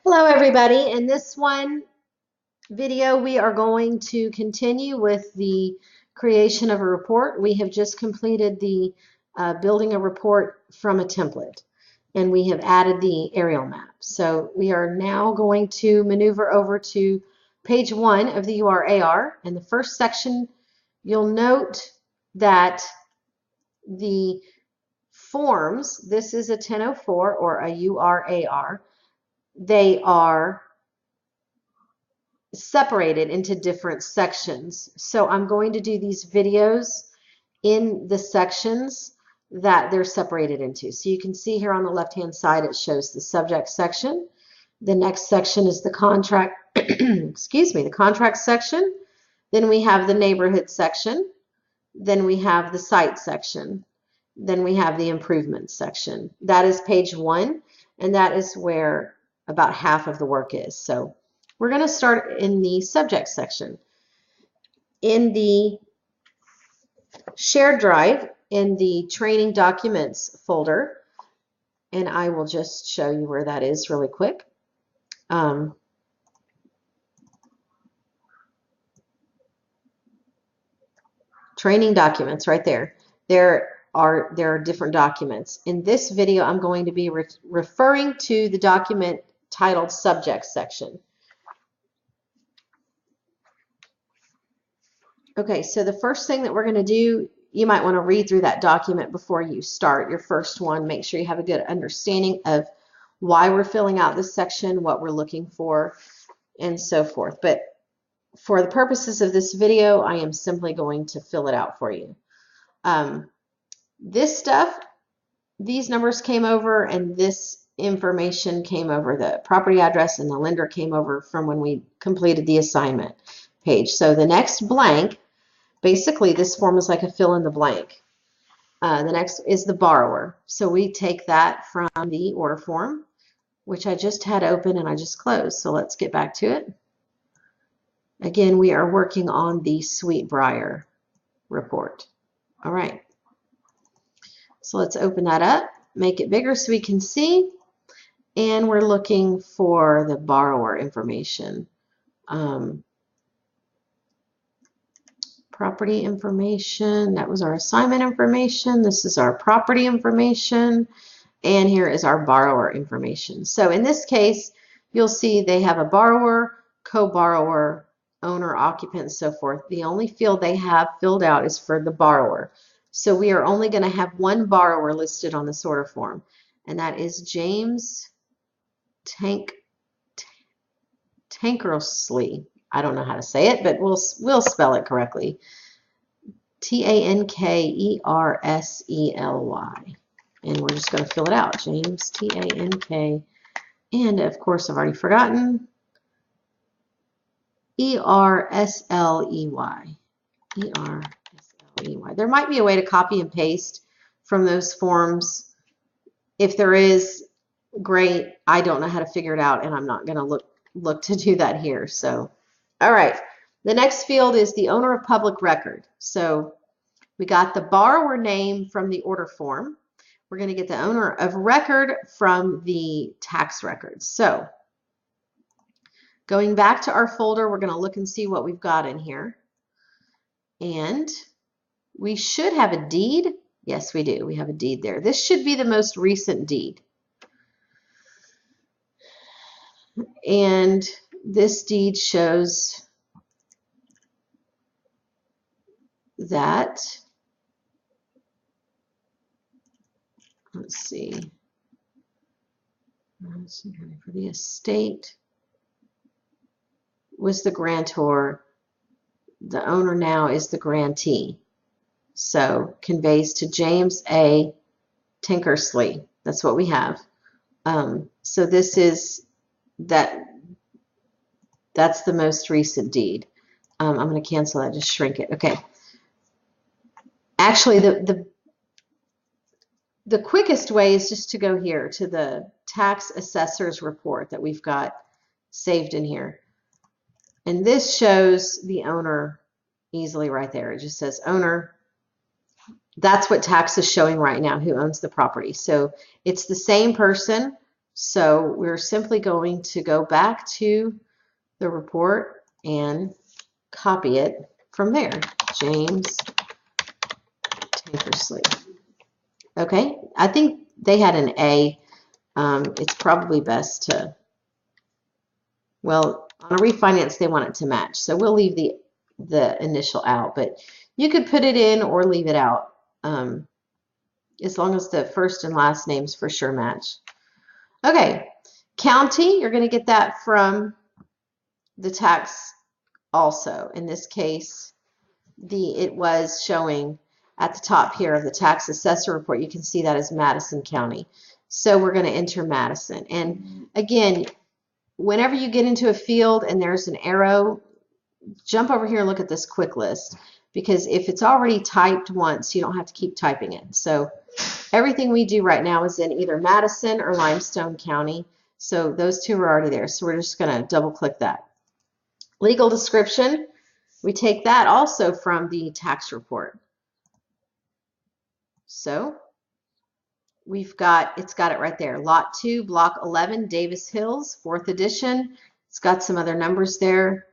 Hello everybody. In this video we are going to continue with the creation of a report. We have just completed the building a report from a template, and we have added the aerial map. So we are now going to maneuver over to page 1 of the URAR. In the first section, you'll note that the forms, this is a 1004 or a URAR, they are separated into different sections. So I'm going to do these videos in the sections that they're separated into. So you can see here on the left-hand side, it shows the subject section. The next section is the contract, excuse me, the contract section. Then we have the neighborhood section. Then we have the site section. Then we have the improvement section. That is page 1, and that is where about half of the work is. So we're going to start in the subject section. In the shared drive, in the training documents folder, and I will just show you where that is really quick. Training documents right there. There are different documents. In this video, I'm going to be referring to the document titled Subject Section. Okay, so the first thing that we're going to do, you might want to read through that document before you start your first one. Make sure you have a good understanding of why we're filling out this section, what we're looking for, and so forth. But for the purposes of this video, I am simply going to fill it out for you. This stuff, these numbers came over, and this information came over. The property address and the lender came over from when we completed the assignment page. So the next blank, basically this form is like a fill in the blank. The next is the borrower. So we take that from the order form, which I just had open and I just closed. So let's get back to it. Again, we are working on the Sweetbriar report. All right. So let's open that up, make it bigger so we can see. And we're looking for the borrower information. Property information, that was our assignment information. This is our property information. And here is our borrower information. So in this case, you'll see they have a borrower, co-borrower, owner, occupant, and so forth. The only field they have filled out is for the borrower. So we are only going to have one borrower listed on this order form, and that is James Tankersley. I don't know how to say it, but we'll spell it correctly. Tankersely. And we're just going to fill it out. James Tank. And of course, I've already forgotten. Ersley. There might be a way to copy and paste from those forms. If there is, great. I don't know how to figure it out, and I'm not going to look to do that here. So, all right. The next field is the owner of public record. So we got the borrower name from the order form. We're going to get the owner of record from the tax records. So going back to our folder, we're going to look and see what we've got in here. And we should have a deed. Yes, we do. We have a deed there. This should be the most recent deed. And this deed shows that, let's see, for the estate was the grantor. The owner now is the grantee. So conveys to James A. Tankersley. That's what we have. So this is that's the most recent deed. I'm going to cancel that, just shrink it. Okay. Actually, the quickest way is just to go here to the tax assessor's report that we've got saved in here. And this shows the owner easily right there. It just says owner. That's what tax is showing right now, who owns the property. So it's the same person. So we're simply going to go back to the report and copy it from there. James Tankersley. Okay, I think they had an A. It's probably best to, well, on a refinance, they want it to match. So we'll leave the initial out, but you could put it in or leave it out, as long as the first and last names for sure match. Okay, county, you're going to get that from the tax also. In this case, it was showing at the top here of the tax assessor report. You can see that as Madison County. So we're going to enter Madison. And again, whenever you get into a field and there's an arrow, jump over here and look at this quick list, because if it's already typed once, you don't have to keep typing it. So everything we do right now is in either Madison or Limestone County. So those two are already there. So we're just going to double click that. Legal description, we take that also from the tax report. So it's got it right there. Lot 2, Block 11, Davis Hills, 4th edition. It's got some other numbers there.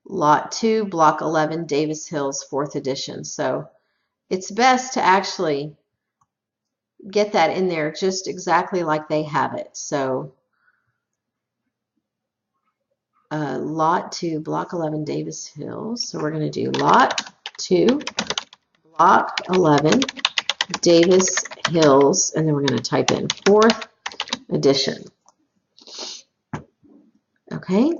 Lot 2, Block 11, Davis Hills, 4th edition. So it's best to actually get that in there just exactly like they have it. So Lot 2, Block 11, Davis Hills. So we're going to do Lot 2, Block 11, Davis Hills, and then we're going to type in 4th edition. Okay,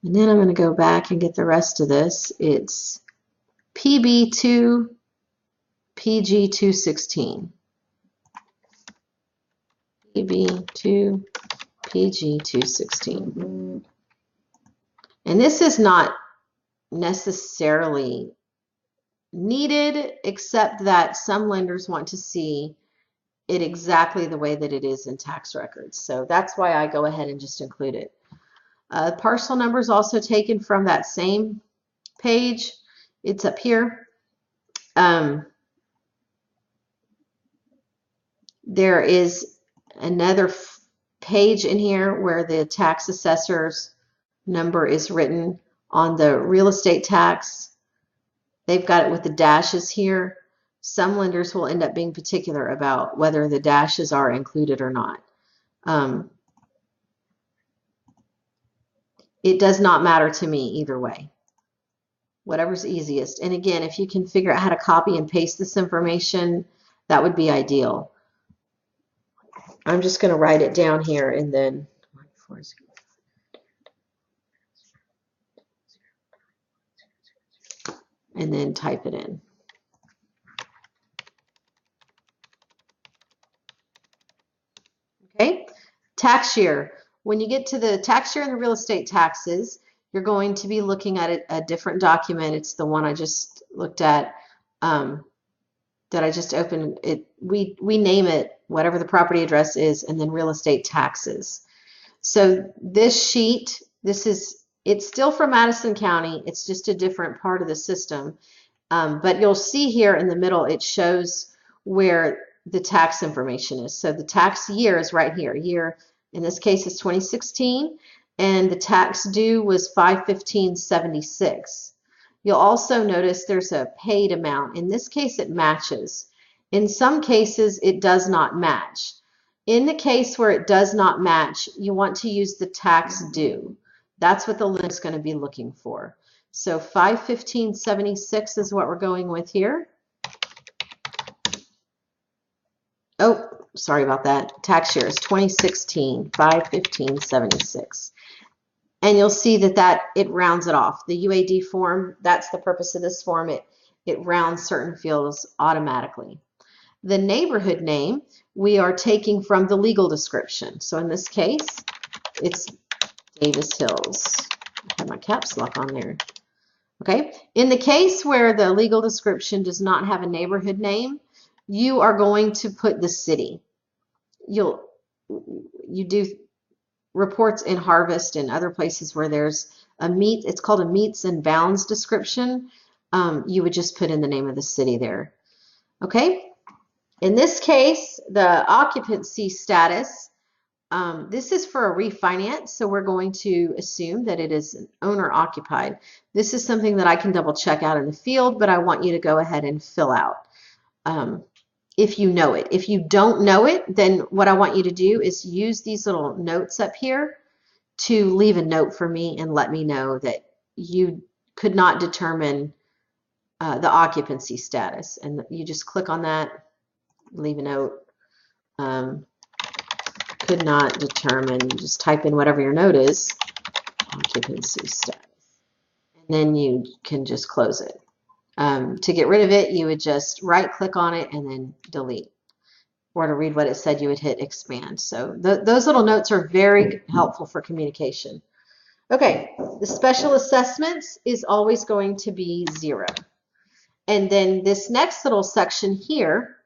and then I'm going to go back and get the rest of this. It's PB2, PG216. PB2, PG216. And this is not necessarily needed, except that some lenders want to see it exactly the way that it is in tax records. So that's why I go ahead and just include it. Parcel number is also taken from that same page. It's up here. There is another page in here where the tax assessor's number is written on the real estate tax. They've got it with the dashes here. Some lenders will end up being particular about whether the dashes are included or not. It does not matter to me either way. Whatever's easiest. And again, if you can figure out how to copy and paste this information, that would be ideal. I'm just going to write it down here and then type it in. Okay, tax year. When you get to the tax year and the real estate taxes, you're going to be looking at a different document. It's the one I just looked at, that I just opened. We name it whatever the property address is, and then real estate taxes. So this sheet, it's still from Madison County. It's just a different part of the system. But you'll see here in the middle, it shows where the tax information is. So the tax year is right here. Year, in this case, is 2016, and the tax due was 5/15/76. You'll also notice there's a paid amount. In this case, it matches. In some cases, it does not match. In the case where it does not match, you want to use the tax due. That's what the lender is going to be looking for. So 5/15/76 is what we're going with here. Oh, sorry about that. Tax year is 2016, 5/15/76. And you'll see that it rounds it off. The UAD form, that's the purpose of this form. It rounds certain fields automatically. The neighborhood name we are taking from the legal description. So in this case, it's Davis Hills. I have my caps lock on there. Okay. In the case where the legal description does not have a neighborhood name, you are going to put the city. You do reports in Harvest and other places where there's it's called a meets and bounds description. You would just put in the name of the city there. Okay. In this case, the occupancy status, This is for a refinance, so we're going to assume that it is an owner occupied. This is something that I can double check out in the field, but I want you to go ahead and fill out if you know it. If you don't know it, then what I want you to do is use these little notes up here to leave a note for me and let me know that you could not determine the occupancy status. And you just click on that, leave a note. Could not determine, just type in whatever your note is, occupancy status. And then you can just close it. To get rid of it, you would just right click on it and then delete. Or to read what it said, you would hit expand. So those little notes are very helpful for communication. Okay, the special assessments is always going to be 0. And then this next little section here,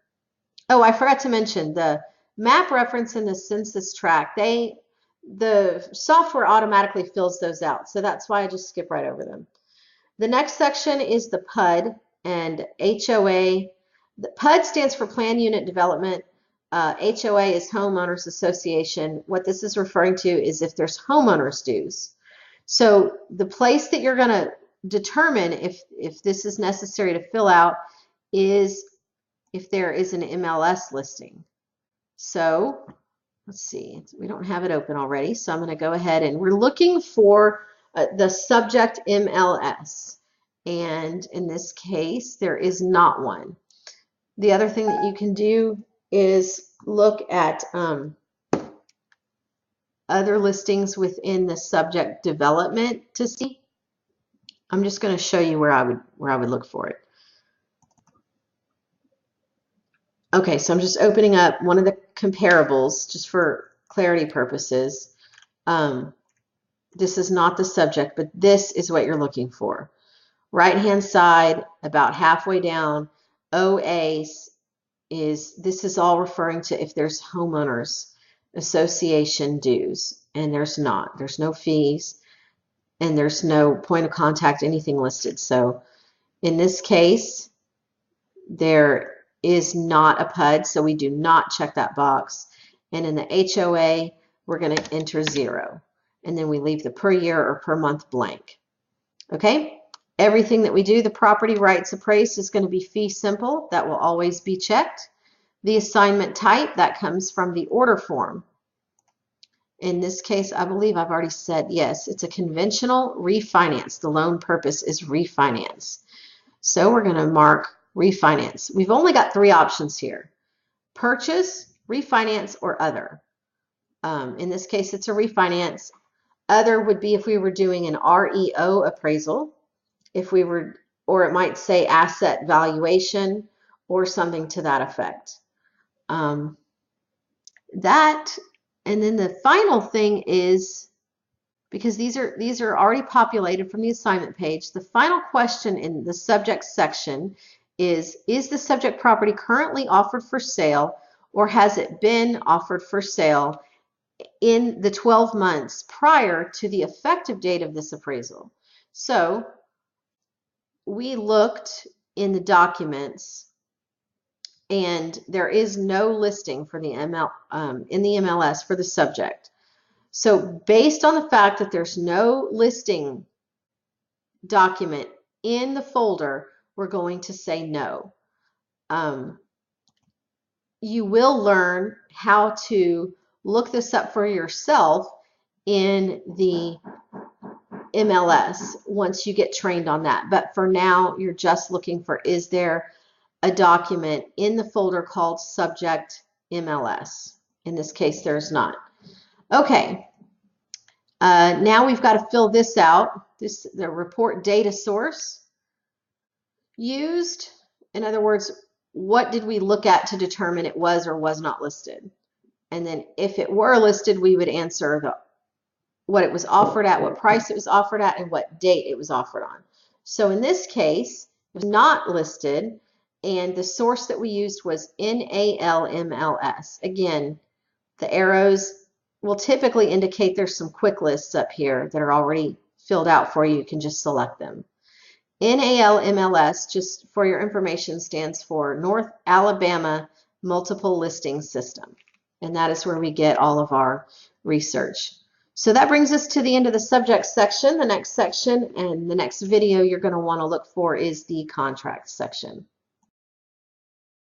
oh, I forgot to mention the map reference and the census tract, the software automatically fills those out. So that's why I just skip right over them. The next section is the PUD and HOA. The PUD stands for Plan Unit Development. HOA is Homeowners Association. What this is referring to is if there's homeowners dues. So the place that you're going to determine if this is necessary to fill out is if there is an MLS listing. So let's see, we don't have it open already, so I'm going to go ahead and we're looking for the subject MLS. And in this case, there is not one. The other thing that you can do is look at other listings within the subject development to see. I'm just going to show you where I would look for it. Okay, so I'm just opening up one of the comparables just for clarity purposes. This is not the subject, but this is what you're looking for. Right-hand side, about halfway down, OA this is all referring to if there's homeowners association dues, and there's not. There's no fees, and there's no point of contact, anything listed. So in this case, there is not a PUD, so we do not check that box. And in the HOA, we're going to enter 0. And then we leave the per year or per month blank. Okay? Everything that we do, the property rights appraised is going to be fee simple. That will always be checked. The assignment type, that comes from the order form. In this case, I believe I've already said yes. It's a conventional refinance. The loan purpose is refinance. So we're going to mark refinance. We've only got 3 options here: purchase, refinance, or other. In this case, it's a refinance. Other would be if we were doing an REO appraisal, if we were, or it might say asset valuation or something to that effect. And then the final thing is, because these are already populated from the assignment page, the final question in the subject section is the subject property currently offered for sale, or has it been offered for sale in the 12 months prior to the effective date of this appraisal? So we looked in the documents, and there is no listing for the in the MLS for the subject. So based on the fact that there's no listing document in the folder, we're going to say no. You will learn how to look this up for yourself in the MLS once you get trained on that. But for now, you're just looking for, is there a document in the folder called subject MLS? In this case, there's not. Okay. Now we've got to fill this out. The report data source used. In other words, what did we look at to determine it was or was not listed? And then if it were listed, we would answer what it was offered at, what price it was offered at, and what date it was offered on. So in this case, it was not listed, and the source that we used was NALMLS. Again, the arrows will typically indicate there's some quick lists up here that are already filled out for you. You can just select them. NALMLS, just for your information, stands for North Alabama Multiple Listing System. And that is where we get all of our research. So that brings us to the end of the subject section. The next section and the next video you're going to want to look for is the contract section.